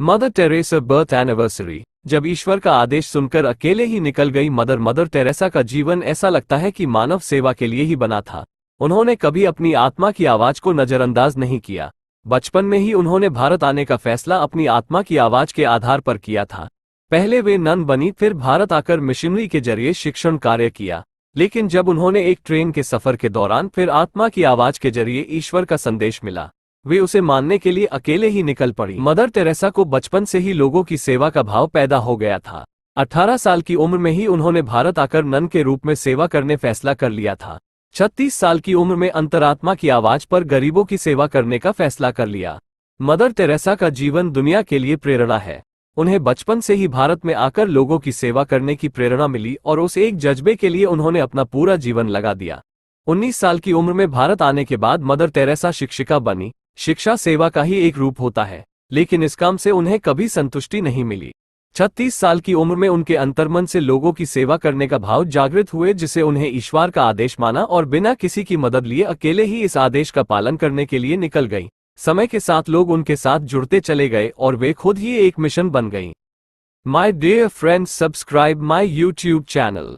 Mother Teresa birth anniversary. जब ईश्वर का आदेश सुनकर अकेले ही निकल गई मदर टेरेसा का जीवन ऐसा लगता है कि मानव सेवा के लिए ही बना था। उन्होंने कभी अपनी आत्मा की आवाज को नजरअंदाज नहीं किया। बचपन में ही उन्होंने भारत आने का फैसला अपनी आत्मा की आवाज के आधार पर किया था। पहले वे नन बनी, फिर भारत आकर मिशनरी के जरिए शिक्षण कार्य किया। लेकिन जब उन्होंने एक ट्रेन के सफर के दौरान फिर आत्मा की आवाज के जरिए ईश्वर का संदेश मिला, वे उसे मानने के लिए अकेले ही निकल पड़ी। मदर टेरेसा को बचपन से ही लोगों की सेवा का भाव पैदा हो गया था। 18 साल की उम्र में ही उन्होंने भारत आकर नन के रूप में सेवा करने फैसला कर लिया था। 36 साल की उम्र में अंतरात्मा की आवाज पर गरीबों की सेवा करने का फैसला कर लिया। मदर टेरेसा का जीवन दुनिया के लिए प्रेरणा है। उन्हें बचपन से ही भारत में आकर लोगों की सेवा करने की प्रेरणा मिली और उस एक जज्बे के लिए उन्होंने अपना पूरा जीवन लगा दिया। 19 साल की उम्र में भारत आने के बाद मदर टेरेसा शिक्षिका बनी। शिक्षा सेवा का ही एक रूप होता है, लेकिन इस काम से उन्हें कभी संतुष्टि नहीं मिली। 36 साल की उम्र में उनके अंतर्मन से लोगों की सेवा करने का भाव जागृत हुए, जिसे उन्हें ईश्वर का आदेश माना और बिना किसी की मदद लिए अकेले ही इस आदेश का पालन करने के लिए निकल गई। समय के साथ लोग उनके साथ जुड़ते चले गए और वे खुद ही एक मिशन बन गईं। My dear friends, subscribe my YouTube channel.